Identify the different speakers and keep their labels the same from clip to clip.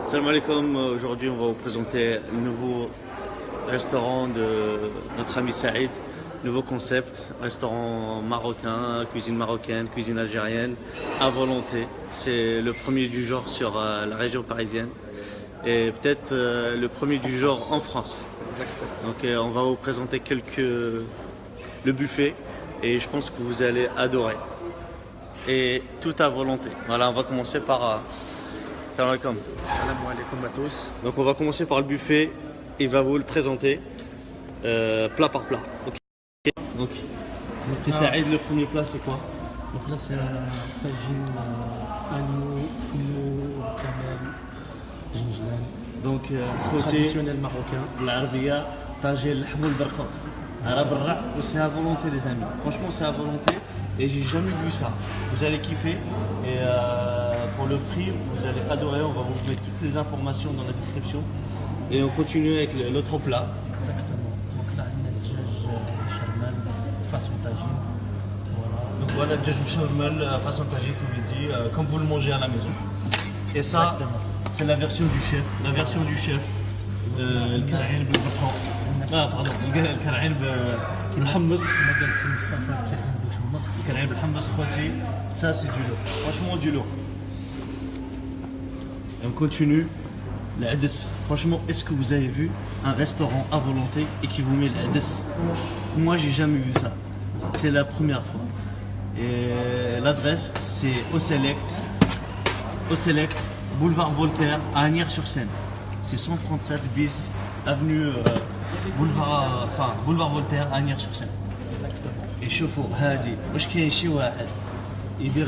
Speaker 1: Salam alaikum, aujourd'hui on va vous présenter le nouveau restaurant de notre ami Saïd, nouveau concept, restaurant marocain, cuisine marocaine, cuisine algérienne, à volonté. C'est le premier du genre sur la région parisienne et peut-être le premier du genre en France.
Speaker 2: Exactement.
Speaker 1: Donc on va vous présenter le buffet et je pense que vous allez adorer. Et tout à volonté. Voilà, on va commencer par... Salam alaikum.
Speaker 2: Salam alaikum à tous.
Speaker 1: Donc on va commencer par le buffet. Il va vous le présenter plat par plat. Ok. Donc c'est Saïd, le premier plat c'est quoi?
Speaker 2: Donc là c'est tagine, agneau, poulet, camel, gingembre.
Speaker 1: Donc
Speaker 2: Traditionnel marocain.
Speaker 1: l'Arabia, tagine, l'hmoul barqa. Arabe Ra, c'est à volonté les amis. Franchement c'est à volonté et j'ai jamais vu ça. Vous allez kiffer et pour le prix vous allez adorer. On va vous mettre toutes les informations dans la description. Et on continue avec l'autre plat.
Speaker 2: Exactement. Donc là on a le djaj charmal façon tagine. Voilà.
Speaker 1: Donc voilà, le djaj charmal façon tagine comme il dit, comme vous le mangez à la maison. Et ça, c'est la version du chef. La version du chef. Le kar'in بالبرقوق. Pardon, le kar'in بالحمص.
Speaker 2: مدرسة مصطفى الكريم بالحمص.
Speaker 1: Le kar'in بالحمص خواتي, ça c'est du lourd. Franchement du lourd. Et on continue. L'Ades. Franchement, est-ce que vous avez vu un restaurant à volonté et qui vous met l'Ades? Moi, j'ai jamais vu ça. C'est la première fois. Et l'adresse, c'est au Select, boulevard Voltaire, à Agnières-sur-Seine. C'est 137 bis, avenue boulevard Voltaire, à Agnières-sur-Seine.
Speaker 2: Exactement.
Speaker 1: Et شوفوا هادي واش كاين شي واحد يدير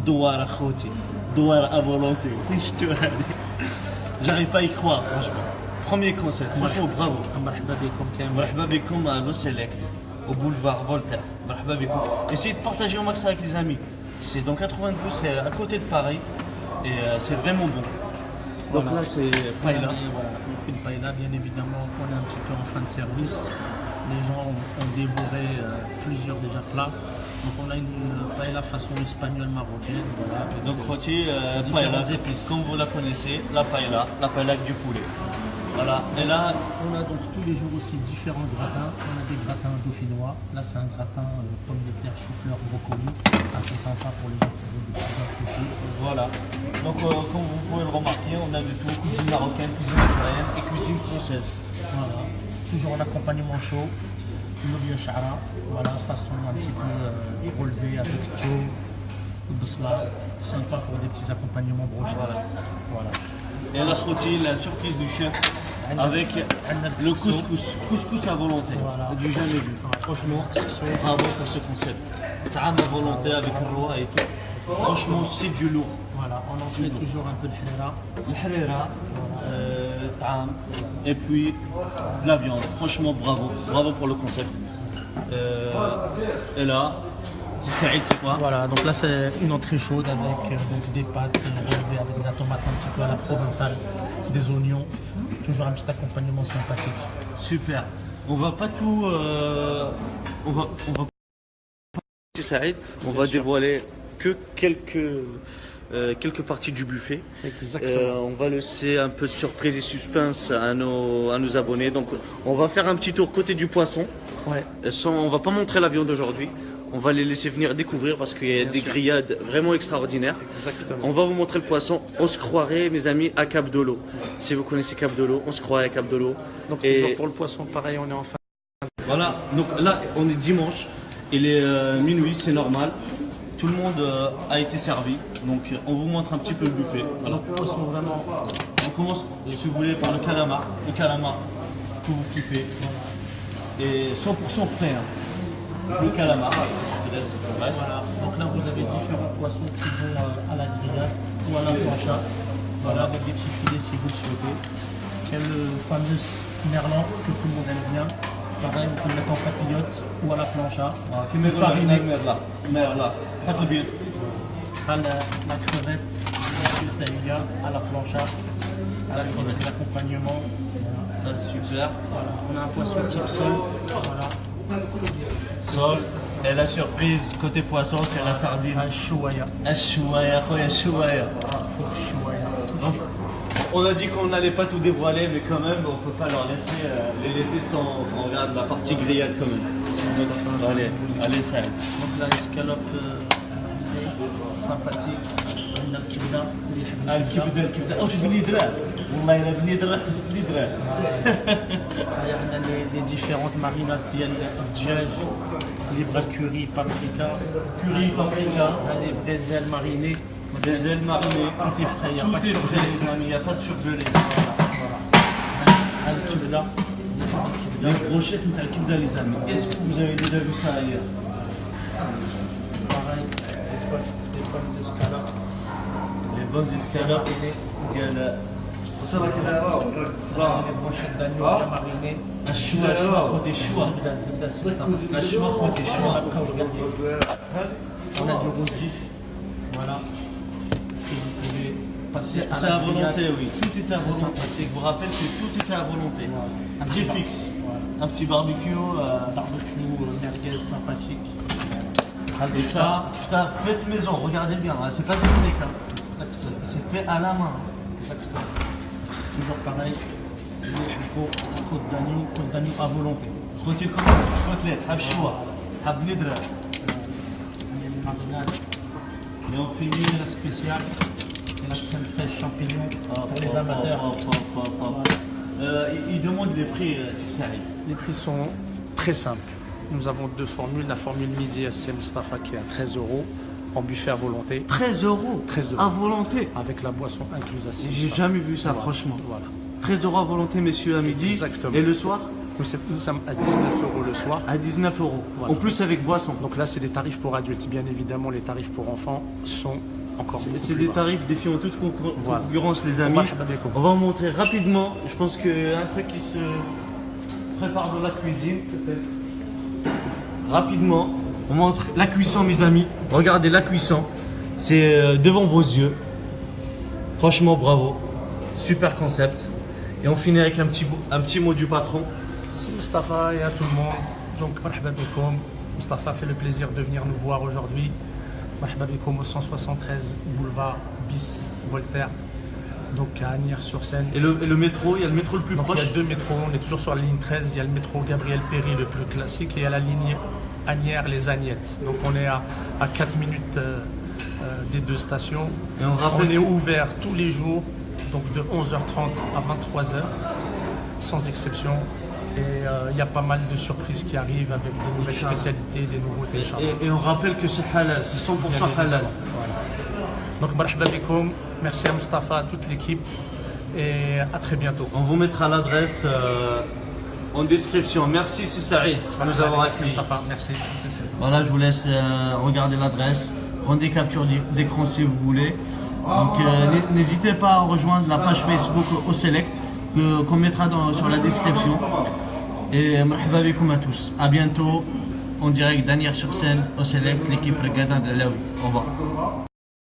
Speaker 1: دوار اخوتي دوار à volonté. فين شفتوا هادي؟ J'arrive pas à y croire, franchement. Premier concept, franchement, bravo.
Speaker 2: مرحبا بكم كامل.
Speaker 1: مرحبا بكم à Lo Select, au boulevard Voltaire. مرحبا بكم. Essayez de partager au max avec les amis. C'est dans 92, c'est à côté de Paris. Et c'est vraiment bon. Donc
Speaker 2: Voilà.
Speaker 1: là, c'est paella.
Speaker 2: Voilà, on fait une paella, bien évidemment, on est un petit peu en fin de service. Les gens ont dévoré plusieurs déjà plats. Donc on a une paella façon espagnole marocaine. Voilà.
Speaker 1: Donc rôti,
Speaker 2: Différentes
Speaker 1: paella,
Speaker 2: épices.
Speaker 1: comme vous la connaissez, la paella avec du poulet. Voilà. Et là,
Speaker 2: On a donc tous les jours aussi différents gratins. On a des gratins dauphinois. Là, c'est un gratin pommes de terre, chou-fleur, brocoli. Assez sympa pour les gens qui veulent des petits accrochés.
Speaker 1: voilà. Donc comme vous pouvez le remarquer, on a de tout, cuisine marocaine, cuisine algérienne et cuisine française.
Speaker 2: Voilà. Toujours en accompagnement chaud. Nouria Shara. Voilà, façon un petit peu relevée avec tout. Basla. Sympa pour des petits accompagnements brochés. Voilà.
Speaker 1: Et la khouti, la surprise du chef avec le couscous à volonté.
Speaker 2: Voilà.
Speaker 1: Du jamais vu. Franchement, bravo pour ce concept. Ta'am à volonté avec le roi et tout. Franchement, c'est du lourd.
Speaker 2: Voilà, on en fait toujours un peu de harira.
Speaker 1: Le harira, ta'am, et puis de la viande. Franchement, bravo pour le concept. Et là, Saïd, c'est quoi?
Speaker 2: Voilà, donc là c'est une entrée chaude avec donc des pâtes relevées avec de la tomate un petit peu à la provençale, des oignons, toujours un petit accompagnement sympathique.
Speaker 1: Super. On va pas tout. On va Saïd, on va dévoiler que quelques parties du buffet.
Speaker 2: Exactement.
Speaker 1: On va laisser un peu de surprise et suspense à nos abonnés. Donc on va faire un petit tour côté du poisson.
Speaker 2: Ouais.
Speaker 1: On va pas montrer la viande aujourd'hui. On va les laisser venir découvrir parce qu'il y a des grillades vraiment extraordinaires.
Speaker 2: Exactement.
Speaker 1: On va vous montrer le poisson. On se croirait, mes amis, à Cap d'Olo. Si vous connaissez Cap d'Olo, on se croirait à Cap d'Olo.
Speaker 2: Donc toujours pour le poisson pareil, on est en fin.
Speaker 1: Voilà, donc là on est dimanche, il est minuit, c'est normal. Tout le monde a été servi, donc on vous montre un petit peu le buffet.
Speaker 2: Alors le poisson vraiment.
Speaker 1: On commence, si vous voulez, par le calamar que vous kiffez. Et 100% frais, hein. Le calamar, je te laisse le reste.
Speaker 2: Voilà. Donc là vous avez différents poissons qui vont à la grillade ou à la plancha. Voilà, avec des petits filets si vous le souhaitez. Quel le fameux merlan que tout le monde aime bien. Pareil, vous pouvez le mettre en papillote ou à la plancha.
Speaker 1: كيما يقولوا
Speaker 2: Fariné.
Speaker 1: مرلا حط البيض.
Speaker 2: La crevette, à la plancha, avec des petits accompagnements.
Speaker 1: Ça c'est super.
Speaker 2: Voilà. On a un poisson type sol. Voilà.
Speaker 1: Sol. Et la surprise côté poisson, c'est la sardine.
Speaker 2: Un chouaya.
Speaker 1: الشواية خويا الشواية.
Speaker 2: Chouaya.
Speaker 1: Donc On a dit qu'on n'allait pas tout dévoiler, mais quand même, on peut pas les laisser sans. On regarde la partie grillade quand même. Allez, ça.
Speaker 2: Donc la escalope sympathique. On a le kibda.
Speaker 1: الكبده واش بني درات والله الا بني درات
Speaker 2: On a les différentes marinades ديال الدجاج اللي بغا الكوري بابريكا les vraies ailes marinées.
Speaker 1: des ailes marinées,
Speaker 2: Tout est frais, il n'y a
Speaker 1: tout
Speaker 2: pas de
Speaker 1: est frais
Speaker 2: surgelé.
Speaker 1: les amis, il n'y a pas de surgelé.
Speaker 2: Voilà. الكبده
Speaker 1: Les brochettes نتاع الكبده les amis. Est-ce que vous avez déjà vu ça ailleurs?
Speaker 2: pareil, des bonnes escalopes.
Speaker 1: Les bonnes escalopes ديال
Speaker 2: Les brochettes d'agneau bien marinées.
Speaker 1: الشوا خوتي الشوا
Speaker 2: الزبده
Speaker 1: الشوا خوتي الشوا.
Speaker 2: On a du rose vif. Voilà. Que vous pouvez passer à
Speaker 1: C'est
Speaker 2: la
Speaker 1: à volonté,
Speaker 2: grillade.
Speaker 1: oui. Tout est à
Speaker 2: Très
Speaker 1: volonté.
Speaker 2: sympathique.
Speaker 1: Je vous rappelle que tout est à volonté.
Speaker 2: Voilà.
Speaker 1: Un petit fixe,
Speaker 2: Voilà.
Speaker 1: un petit barbecue.
Speaker 2: Barbecue, merguez sympathique.
Speaker 1: Et ça, faites maison, regardez bien, hein, c'est pas des steaks, hein. C'est fait à la main.
Speaker 2: Exactement. Toujours pareil. Côte d'agneau à volonté.
Speaker 1: خوتي لكم كوتليت صحاب الشوا صحاب ندرة.
Speaker 2: Les marinades.
Speaker 1: Et on finit
Speaker 2: La spéciale. Et la crème fraîche champignon pour les amateurs.
Speaker 1: Il demande les prix, si ça arrive.
Speaker 2: Les prix sont très simples. Nous avons deux formules. La formule midi SC Mustafa qui est à 13 € en buffet à volonté
Speaker 1: 13 €.
Speaker 2: 13 €
Speaker 1: À volonté.
Speaker 2: avec la boisson incluse à 6
Speaker 1: J'ai jamais vu ça,
Speaker 2: Voilà.
Speaker 1: franchement.
Speaker 2: Voilà.
Speaker 1: 13 € à volonté, messieurs, à midi.
Speaker 2: Exactement.
Speaker 1: Et le soir,
Speaker 2: Nous sommes à 19 € le soir.
Speaker 1: à 19 €.
Speaker 2: Voilà.
Speaker 1: En plus, avec boisson.
Speaker 2: Donc là, c'est des tarifs pour adultes. Bien évidemment, les tarifs pour enfants sont encore beaucoup
Speaker 1: C'est
Speaker 2: plus
Speaker 1: des
Speaker 2: bas.
Speaker 1: tarifs défiant toute
Speaker 2: Voilà.
Speaker 1: concurrence, les amis.
Speaker 2: Marhaba bikoum.
Speaker 1: On va vous montrer rapidement. Je pense qu'un truc qui se prépare dans la cuisine, peut-être. Rapidement, on montre la cuisson, mes amis. Regardez la cuisson. C'est devant vos yeux. Franchement, bravo. Super concept. Et on finit avec un petit mot du patron.
Speaker 2: C'est Mustafa et à tout le monde. Donc, marhaba bikoum. Mustafa fait le plaisir de venir nous voir aujourd'hui. Marhaba bikoum au 173 boulevard bis Voltaire. Donc à Agnières-sur-Seine.
Speaker 1: Et le métro, il y a le métro le plus
Speaker 2: Donc, il
Speaker 1: proche.
Speaker 2: y a deux métros. On est toujours sur la ligne 13. Il y a le métro Gabriel Péry, le plus classique, et il y a la ligne Agnières-les Agnettes. Donc on est à 4 minutes des deux stations.
Speaker 1: Et on rappelle
Speaker 2: On est ouvert tous les jours, donc de 11h30 à 23h, sans exception. Et il y a pas mal de surprises qui arrivent avec des nouvelles
Speaker 1: Inch'Allah.
Speaker 2: spécialités, des nouveautés. Inch'Allah.
Speaker 1: Et on rappelle que c'est halal, c'est 100% halal.
Speaker 2: Voilà. Donc marhaba bikoum. Merci à Mustafa, à toute l'équipe, et à très bientôt.
Speaker 1: On vous mettra l'adresse en description. Merci, c'est Saïd, de nous avoir
Speaker 2: Merci
Speaker 1: accueillis.
Speaker 2: Mustafa, merci. Merci.
Speaker 1: Voilà, je vous laisse regarder l'adresse, prendre des captures d'écran si vous voulez. Donc n'hésitez pas à rejoindre la page Facebook au Select qu'on mettra sur la description. Et marhaba bikoum à tous. À bientôt en direct d'Agnières-sur-Seine au Select, l'équipe Regatta de Laoui. Au revoir.